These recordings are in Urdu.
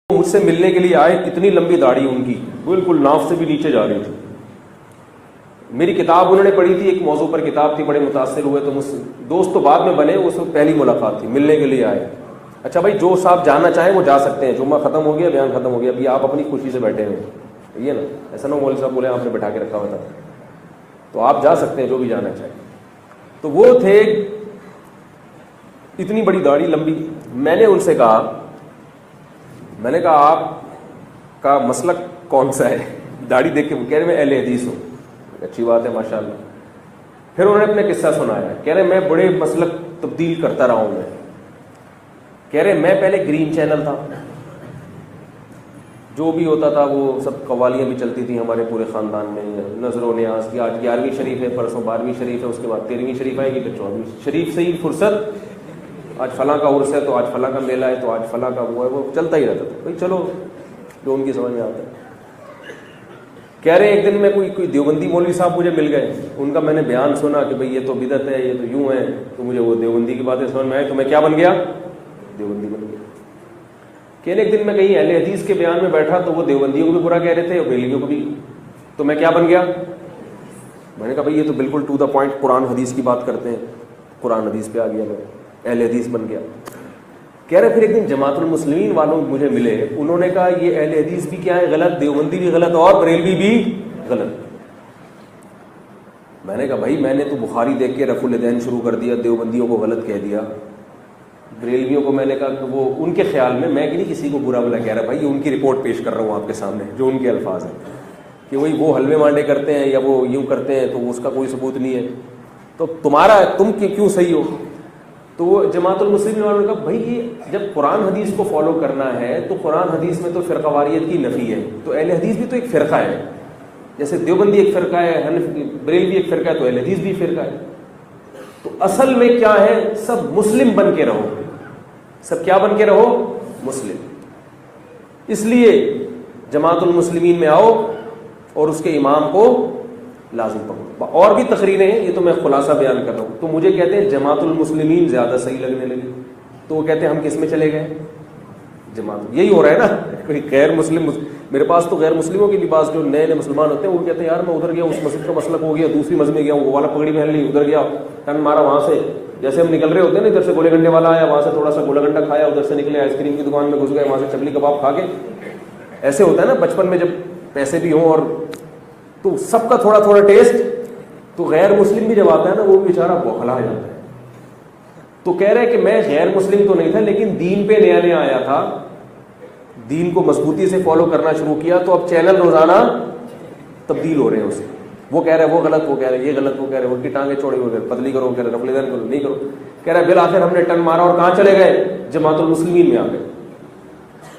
مجھ سے ملنے کے لیے آئے، اتنی لمبی داڑھی ان کی بالکل ناف سے بھی نیچے جا رہی تھی. میری کتاب انہوں نے پڑھی تھی، ایک موضوع پر کتاب تھی، بڑے متاثر ہوئے. تو مجھ سے دوست تو بعد میں بنے، اس وقت پہلی ملاقات تھی، ملنے کے لیے آئے. اچھا بھائی، جو صاحب جانا چاہیں وہ جا سکتے ہیں، جمعہ ختم ہو گیا، بیان ختم ہو گیا، ابھی آپ اپنی خوشی سے بیٹھے ہوئے ہیں، یہ نا ایسا نہ مولوی صاحب بولے آپ نے بٹھا کے رکھا ہوا تھا. تو آپ جا سکتے ہیں جو بھی جانا چاہیں. تو وہ تھے اتنی بڑی داڑھی لمبی. میں نے ان سے کہا، میں نے کہا آپ کا مسلک کون سا ہے؟ داڑھی دیکھ کے وہ کہہ رہے میں اہل حدیث ہوں. اچھی بات ہے ماشاءاللہ. پھر انہوں نے اپنے قصہ سنایا، کہہ رہے میں بڑے مسلک تبدیل کرتا رہا ہوں. میں کہہ رہے میں پہلے گرین چینل تھا، جو بھی ہوتا تھا وہ سب قوالیاں بھی چلتی تھیں ہمارے پورے خاندان میں، نظر و نیاز کی. آج 11ویں شریف ہے، پرسوں 12ویں شریف ہے، اس کے بعد 13ویں شریف آئے گی، پھر 14ویں شریف سے ہی فرصت، آج فلاں کا عرس ہے تو آج فلاں کا میلہ ہے تو آج فلاں کا وہ ہے، وہ چلتا ہی رہتا تھا. بھائی چلو جو ان کی سمجھ میں آتا ہے. کہہ رہے ایک دن میں کوئی دیوبندی مولوی صاحب مجھے مل گئے، ان کا میں نے بیان سنا کہ بھئی یہ تو بدعت ہے، یہ تو یوں ہے. تو مجھے وہ دیوبندی کی باتیں سمجھ میں آئی، تو میں کیا بن گیا؟ دیوبندی بن گیا. کہ ایک دن میں کہیں اہل حدیث کے بیان میں بیٹھا تو وہ دیوبندیوں کو بھی برا کہہ رہے تھے اور بریلویوں کو بھی. تو میں کیا بن گیا؟ میں نے کہا بھئی یہ تو بالکل ٹو دا پوائنٹ قرآن حدیث کی بات کرتے ہیں. قرآن حدیث پہ آ گیا، میں اہل حدیث بن گیا. کہہ رہے پھر ایک دن جماعت المسلمین والوں مجھے ملے، انہوں نے کہا یہ اہل حدیث بھی کیا ہے غلط، دیوبندی بھی غلط اور بریلوی بھی غلط. میں نے کہا بھائی میں نے تو بخاری دیکھ کے رفع الیدین شروع کر دیا، دیوبندیوں کو غلط کہہ دیا، بریلویوں کو میں نے کہا کہ وہ ان کے خیال میں نہیں کسی کو برا بلا کہہ رہا بھائی، یہ ان کی رپورٹ پیش کر رہا ہوں آپ کے سامنے، جو ان کے الفاظ ہیں کہ وہی وہ حلوے مانڈے کرتے ہیں یا وہ یوں کرتے ہیں تو اس کا کوئی ثبوت نہیں ہے، تو تم کیوں صحیح ہو؟ تو وہ جماعت المسلمین والوں نے کہا بھائی یہ جب قرآن حدیث کو فالو کرنا ہے تو قرآن حدیث میں تو فرقہ واریت کی نفی ہے، تو اہل حدیث بھی تو ایک فرقہ ہے، جیسے دیوبندی ایک فرقہ ہے، بریلوی ایک فرقہ ہے، تو اہل حدیث بھی فرقہ ہے. تو اصل میں کیا ہے، سب مسلم بن کے رہو، سب کیا بن کے رہو؟ مسلم. اس لیے جماعت المسلمین میں آؤ اور اس کے امام کو لازم پکڑو. اور بھی تقریریں ہیں، یہ تو میں خلاصہ بیان کر رہا ہوں. تو مجھے کہتے ہیں جماعت المسلمین زیادہ صحیح لگنے لگی، تو وہ کہتے ہیں ہم کس میں چلے گئے؟ جماعت. یہی ہو رہا ہے نا، کوئی غیر مسلم، میرے پاس تو غیر مسلموں کے لباس جو نئے مسلمان ہوتے ہیں وہ کہتے ہیں یار میں ادھر گیا، اس مسجد کا مسلک ہو گیا، دوسری مسجد میں گیا ہوں، وہ والا پگڑی پہن لی، ادھر گیا ٹن مارا، وہاں سے جیسے ہم نکل رہے ہوتے ہیں نا، ادھر سے گولے گنڈے والا آیا، وہاں سے تھوڑا سا گولا گنڈا کھایا، ادھر سے نکلے آئس کریم کی دکان میں گھس گئے، وہاں سے چپلی کباب کھا کے. ایسے ہوتا ہے نا بچپن میں جب پیسے بھی ہوں اور تو سب کا تھوڑا تھوڑا ٹیسٹ. تو غیر مسلم بھی جب آتا ہے نا وہ بھی بیچارہ بوکھلا جاتا ہے. تو کہہ رہے کہ میں غیر مسلم تو نہیں تھا لیکن دین پہ نیا نیا آیا تھا، دین کو مضبوطی سے فالو کرنا شروع کیا، تو اب چینل روزانہ تبدیل ہو رہے ہیں اسے. وہ کہہ رہے وہ غلط، وہ کہہ رہے یہ غلط، وہ کہہ رہے ان کی ٹانگیں چھوڑی، وہ پتلی کرو، کہہ رہے رفع الیدین کرو، نہیں کرو. کہہ رہے بالآخر ہم نے ٹن مارا اور کہاں چلے گئے؟ جماعت المسلمین میں آ گئے.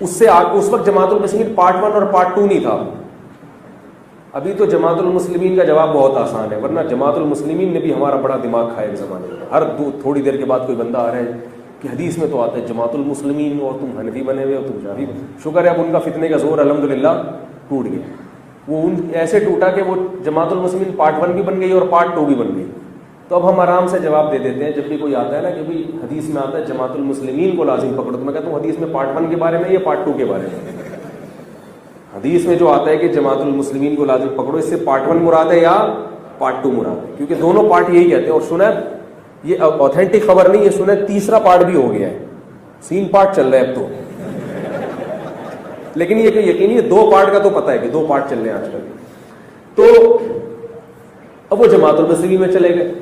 اس سے اس وقت جماعت المسلمین پارٹ 1 اور پارٹ 2 نہیں تھا. ابھی تو جماعت المسلمین کا جواب بہت آسان ہے، ورنہ جماعت المسلمین نے بھی ہمارا بڑا دماغ کھایا ایک زمانے میں. ہر تھوڑی دیر کے بعد کوئی بندہ آ رہا ہے کہ حدیث میں تو آتا ہے جماعت المسلمین اور تم حنفی بنے ہوئے ہو، تم شافعی. شکر ہے اب ان کا فتنے کا زور الحمدللہ ٹوٹ گیا. وہ ایسے ٹوٹا کہ وہ جماعت المسلمین پارٹ 1 بھی بن گئی اور پارٹ 2 بھی بن گئی. تو اب ہم آرام سے جواب دے دیتے ہیں جب بھی کوئی آتا ہے نا کہ بھائی حدیث میں آتا ہے جماعت المسلمین کو لازم پکڑو، تو میں کہتا ہوں حدیث میں پارٹ 1 کے بارے میں یا پارٹ 2 کے بارے میں؟ حدیث میں جو آتا ہے کہ جماعت المسلمین کو لازم پکڑو، اس سے پارٹ 1 مراد ہے یا پارٹ 2 مراد ہے؟ کیونکہ دونوں پارٹ یہی کہتے ہیں. اور سنا یہ اوتھینٹک خبر نہیں ہے، سنا تیسرا پارٹ بھی ہو گیا ہے، 3 پارٹ چل رہا ہے اب تو. لیکن یہ کہ یقینی ہے 2 پارٹ کا تو پتہ ہے کہ 2 پارٹ چل رہے ہیں آج کل. تو اب وہ جماعت المسلمین میں چلے گئے.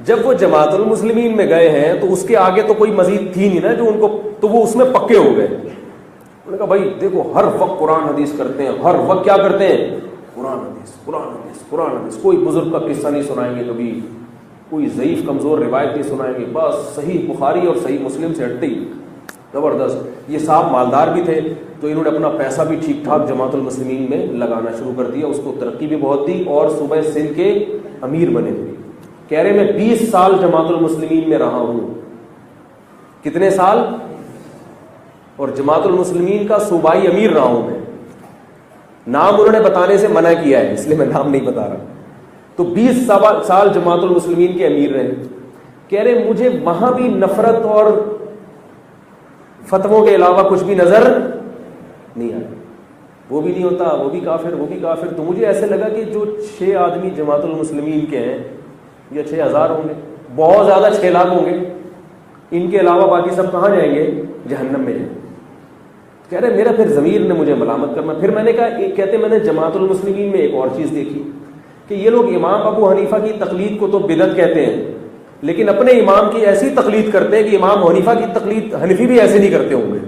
جب وہ جماعت المسلمین میں گئے ہیں تو اس کے آگے تو کوئی مزید تھی نہیں نا جو ان کو، تو وہ اس میں پکے ہو گئے. انہوں نے کہا بھائی دیکھو ہر وقت قرآن حدیث کرتے ہیں، ہر وقت کیا کرتے ہیں؟ قرآن حدیث قرآن حدیث قرآن حدیث. کوئی بزرگ کا قصہ نہیں سنائیں گے کبھی، کوئی ضعیف کمزور روایت نہیں سنائیں گے، بس صحیح بخاری اور صحیح مسلم سے ہٹتے ہی. زبردست. یہ صاحب مالدار بھی تھے تو انہوں نے اپنا پیسہ بھی ٹھیک ٹھاک جماعت المسلمین میں لگانا شروع کر دیا، اس کو ترقی بھی بہت دی اور صوبہ سندھ کے امیر بنے ہوئے. کہہ رہے میں 20 سال جماعت المسلمین میں رہا ہوں. کتنے سال؟ اور جماعت المسلمین کا صوبائی امیر رہا ہوں میں. نام انہوں نے بتانے سے منع کیا ہے اس لیے میں نام نہیں بتا رہا. تو 20 سال جماعت المسلمین کے امیر رہے. کہہ رہے مجھے وہاں بھی نفرت اور فتووں کے علاوہ کچھ بھی نظر نہیں آیا. وہ بھی نہیں ہوتا, وہ بھی کافر, وہ بھی کافر. تو مجھے ایسے لگا کہ جو 6 آدمی جماعت المسلمین کے ہیں یا 6,000 ہوں گے, بہت زیادہ 6 لاکھ ہوں گے, ان کے علاوہ باقی سب کہاں جائیں گے؟ جہنم میں جائیں. کہہ رہے میرا پھر ضمیر نے مجھے ملامت کرنا. پھر میں نے کہا, کہتے میں نے جماعت المسلمین میں ایک اور چیز دیکھی کہ یہ لوگ امام ابو حنیفہ کی تقلید کو تو بدعت کہتے ہیں, لیکن اپنے امام کی ایسی تقلید کرتے ہیں کہ امام حنیفہ کی تقلید حنفی بھی ایسے نہیں کرتے ہوں گے.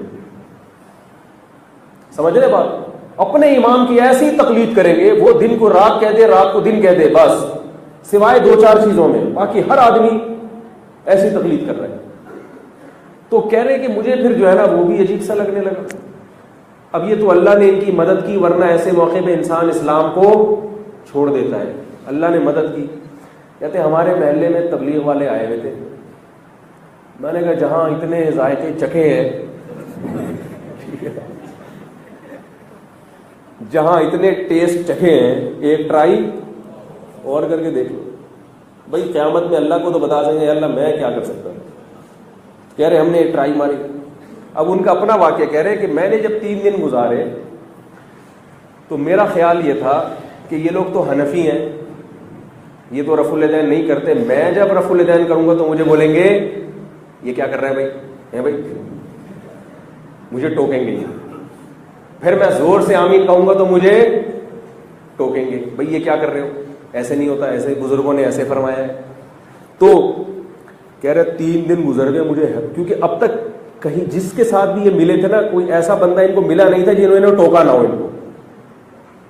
سمجھ رہے بات؟ اپنے امام کی ایسی تقلید کریں گے, وہ دن کو رات کہہ دے, رات کو دن کہہ دے, بس سوائے 2-4 چیزوں میں, باقی ہر آدمی ایسی تقلید کر رہے ہیں. تو کہہ رہے کہ مجھے پھر جو ہے نا وہ بھی عجیب سا لگنے لگا. اب یہ تو اللہ نے ان کی مدد کی, ورنہ ایسے موقع پہ انسان اسلام کو چھوڑ دیتا ہے. اللہ نے مدد کی. کہتے ہمارے محلے میں تبلیغ والے آئے ہوئے تھے. میں نے کہا جہاں اتنے ذائقے چکھے ہیں, جہاں اتنے ٹیسٹ چکھے ہیں, ایک ٹرائی اور کر کے دیکھ لو. بھائی قیامت میں اللہ کو تو بتا سکیں گے اللہ میں کیا کر سکتا ہوں. کہہ رہے ہم نے ایک ٹرائی ماری. اب ان کا اپنا واقعہ کہہ رہے کہ میں نے جب 3 دن گزارے تو میرا خیال یہ تھا کہ یہ لوگ تو حنفی ہیں, یہ تو رفع الیدین نہیں کرتے. میں جب رفع الیدین کروں گا تو مجھے بولیں گے یہ کیا کر رہا ہے بھائی, مجھے ٹوکیں گے. پھر میں زور سے آمین کہوں گا تو مجھے ٹوکیں گے, بھائی یہ کیا کر رہے ہو, ایسے نہیں ہوتا, ایسے بزرگوں نے ایسے فرمایا ہے. تو کہہ رہے 3 دن گزر گئے مجھے, کیونکہ اب تک کہیں جس کے ساتھ بھی یہ ملے تھے نا, کوئی ایسا بندہ ان کو ملا نہیں تھا جنہوں نے ٹوکا نہ ہو ان کو.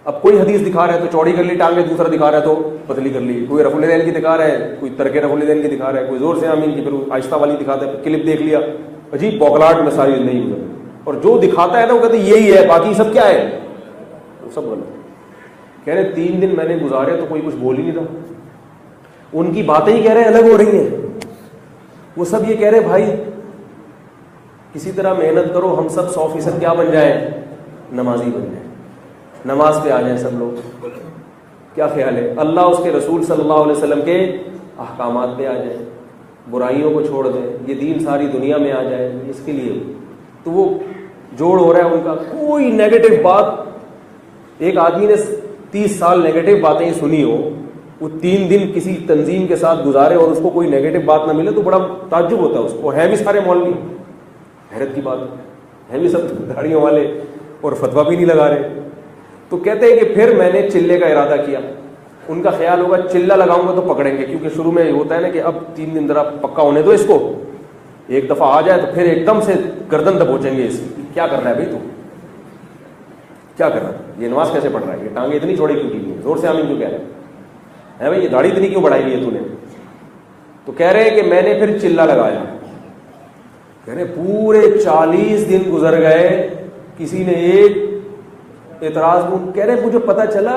اب کوئی حدیث دکھا رہا ہے تو چوڑی کر لی ٹانگیں, دوسرا دکھا رہا ہے تو پتلی کر لی. کوئی رفع الیدین کی دکھا رہا ہے, کوئی ترک رفع الیدین کی دکھا رہا ہے, کوئی زور سے آمین کی, پھر آہستہ والی دکھاتا ہے, پھر کلپ دیکھ لیا, عجیب بوکلاٹ میں ساری زندگی گزر. اور جو دکھاتا ہے نا وہ کہتے یہی ہے, باقی سب کیا ہے, وہ سب غلط. کہہ رہے 3 دن میں نے گزارے تو کوئی کچھ بول ہی نہیں رہا. ان کی باتیں ہی کہہ رہے الگ ہو رہی ہیں. وہ سب یہ کہہ رہے بھائی کسی طرح محنت کرو, ہم سب 100% کیا بن جائیں, نمازی بن جائیں, نماز پہ آ جائیں سب لوگ. کیا خیال ہے, اللہ اس کے رسول صلی اللہ علیہ وسلم کے احکامات پہ آ جائیں, برائیوں کو چھوڑ دیں, یہ دین ساری دنیا میں آ جائے, اس کے لیے. تو وہ جوڑ ہو رہا ہے ان کا. کوئی نیگیٹو بات, ایک آدمی نے 30 سال نیگیٹو باتیں سنی ہو, وہ 3 دن کسی تنظیم کے ساتھ گزارے اور اس کو کوئی نیگیٹو بات نہ ملے تو بڑا تعجب ہوتا ہے اس کو. ہے بھی سارے مولوی, حیرت کی بات ہے بھی سب داڑھیوں والے اور فتویٰ بھی نہیں لگا رہے. تو کہتے ہیں کہ پھر میں نے چلے کا ارادہ کیا. ان کا خیال ہوگا چلہ لگاؤں گا تو پکڑیں گے, کیونکہ شروع میں ہوتا ہے نا کہ اب 3 دن ذرا پکا ہونے دو اس کو, ایک دفعہ آ جائے تو پھر ایک دم سے گردن دبوچیں گے اس کی. کیا کر رہا ہے بھائی تو, کیا کر رہا ہے, یہ نماز کیسے پڑھ رہا ہے, یہ ٹانگیں اتنی چوڑی کیوں کی ہے, زور سے آمین کیوں کہہ رہا ہے بھائی, یہ داڑھی اتنی کیوں بڑھائی ہے تو نے. تو کہہ رہے ہیں کہ میں نے پھر چلہ لگایا. کہہ رہے پورے 40 دن گزر گئے, کسی نے ایک اعتراض. کہہ رہے مجھے پتا چلا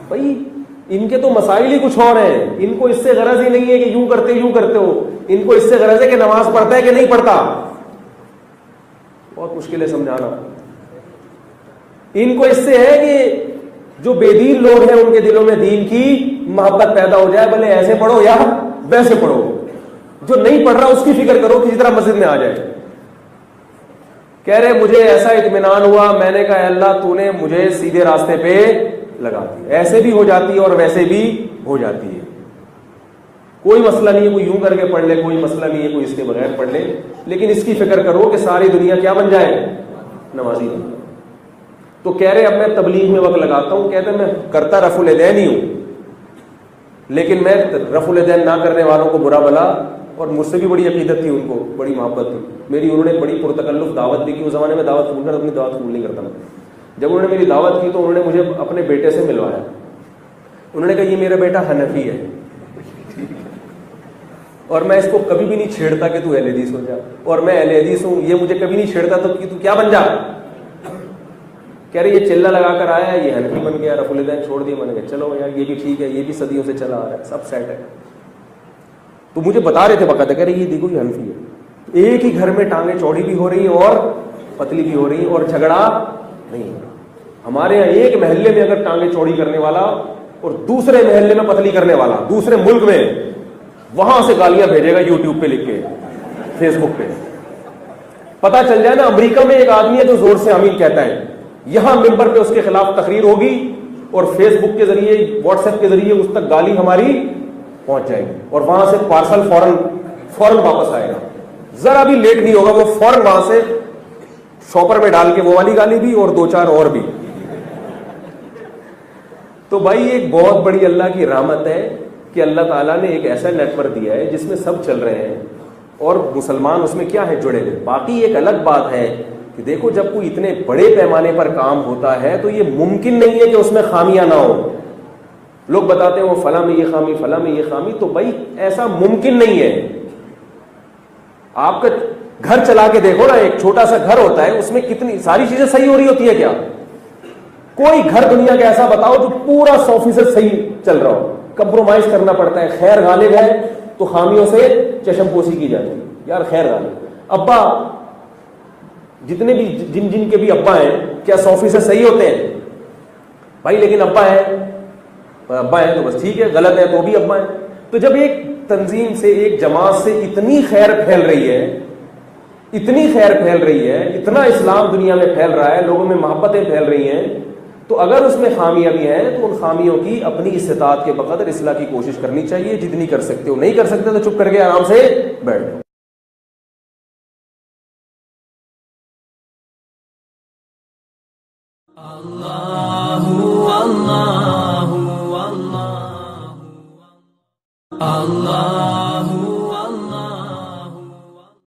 بھائی ان کے تو مسائل ہی کچھ اور ہیں, ان کو اس سے غرض ہی نہیں ہے کہ یوں کرتے ہو, ان کو اس سے غرض ہے کہ نماز پڑھتا ہے کہ نہیں پڑھتا. بہت مشکل ہے سمجھانا. ان کو اس سے ہے کہ جو بے دین لوگ ہیں ان کے دلوں میں دین کی محبت پیدا ہو جائے, بھلے ایسے پڑھو یا ویسے پڑھو. جو نہیں پڑھ رہا اس کی فکر کرو, کسی طرح مسجد میں آ جائے. کہہ رہے مجھے ایسا اطمینان ہوا, میں نے کہا اللہ تو نے مجھے سیدھے راستے پہ لگا دیا. ایسے بھی ہو جاتی ہے اور ویسے بھی ہو جاتی ہے, کوئی مسئلہ نہیں ہے. کوئی یوں کر کے پڑھ لے, کوئی مسئلہ نہیں ہے, کوئی اس کے بغیر پڑھ لے, لیکن اس کی فکر کرو کہ ساری دنیا کیا بن جائے, نمازی بن جائے. تو کہہ رہے اب میں تبلیغ میں وقت لگاتا ہوں. کہتے میں کرتا رفع الیدین ہی ہوں, لیکن میں رفع الیدین نہ کرنے والوں کو برا بلا, اور مجھ سے بھی بڑی عقیدت تھی, ان کو بڑی محبت تھی میری. انہوں نے بڑی پرتکلف دعوت بھی کی. اس زمانے میں دعوت قبول کر, اپنی دعوت قبول نہیں کرتا میں. جب انہوں نے میری دعوت کی تو انہوں نے مجھے اپنے بیٹے سے ملوایا. انہوں نے کہا یہ میرا بیٹا حنفی ہے, اور میں اس کو کبھی بھی نہیں چھیڑتا کہ تو اہل حدیث ہو جا, اور میں اہل حدیث ہوں, یہ مجھے کبھی نہیں چھیڑتا تو کہ تو کیا بن جا. کہہ رہے یہ چلہ لگا کر آیا, یہ حنفی بن گیا, رفع الیدین چھوڑ دیا. میں نے کہا چلو یار یہ بھی ٹھیک ہے, یہ بھی صدیوں سے چلا آ رہا ہے, سب سیٹ ہے. تو مجھے بتا رہے تھے باقاعدہ, کہہ رہے یہ دیکھو یہ حنفی ہے. ایک ہی گھر میں ٹانگیں چوڑی بھی ہو رہی ہیں اور پتلی بھی ہو رہی ہیں, اور جھگڑا نہیں ہو رہا. ہمارے یہاں ایک محلے میں اگر ٹانگیں چوڑی کرنے والا اور دوسرے محلے میں پتلی کرنے والا, دوسرے ملک میں وہاں سے گالیاں بھیجے گا یوٹیوب پہ لکھ کے، فیس بک پہ. پتا چل جائے نا امریکہ میں ایک آدمی ہے جو زور سے آمین کہتا ہے، یہاں ممبر پہ اس کے خلاف تقریر ہوگی اور فیس بک کے ذریعے واٹس ایپ کے ذریعے اس تک گالی ہماری پہنچ جائے گی، اور وہاں سے پارسل فوراً واپس آئے گا، ذرا بھی لیٹ نہیں ہوگا، وہ فوراً وہاں سے شاپر میں ڈال کے وہ والی گالی بھی اور 2-4 اور بھی. تو بھائی ایک بہت بڑی اللہ کی رحمت ہے کہ اللہ تعالیٰ نے ایک ایسا نیٹ ورک دیا ہے جس میں سب چل رہے ہیں اور مسلمان اس میں کیا ہے جڑے ہوئے. باقی ایک الگ بات ہے کہ دیکھو جب کوئی اتنے بڑے پیمانے پر کام ہوتا ہے تو یہ ممکن نہیں ہے کہ اس میں خامیاں نہ ہو. لوگ بتاتے ہیں وہ فلاں میں یہ خامی، فلاں میں یہ خامی، تو بھائی ایسا ممکن نہیں ہے. آپ کا گھر چلا کے دیکھو نا، ایک چھوٹا سا گھر ہوتا ہے، اس میں کتنی ساری چیزیں صحیح ہو رہی ہوتی ہے کیا؟ کوئی گھر دنیا کا ایسا بتاؤ جو پورا 100% صحیح چل رہا ہو. کمپرومائز کرنا پڑتا ہے. خیر غالب ہے تو خامیوں سے چشم پوشی کی جاتی ہے. یار خیر غالب، ابا جتنے بھی جن کے بھی ابا ہیں کیا 100% صحیح ہوتے ہیں؟ بھائی لیکن ابا ہے تو بس ٹھیک ہے، غلط ہے تو بھی ابا ہے. تو جب ایک تنظیم سے، ایک جماعت سے اتنی خیر پھیل رہی ہے، اتنی خیر پھیل رہی ہے، اتنا اسلام دنیا میں پھیل رہا ہے، لوگوں میں محبتیں پھیل رہی ہیں، تو اگر اس میں خامیاں بھی ہیں تو ان خامیوں کی اپنی استطاعت کے بقدر اصلاح کی کوشش کرنی چاہیے. جتنی کر سکتے ہو، نہیں کر سکتے تو چپ کر کے آرام سے بیٹھ جاؤ. اللہ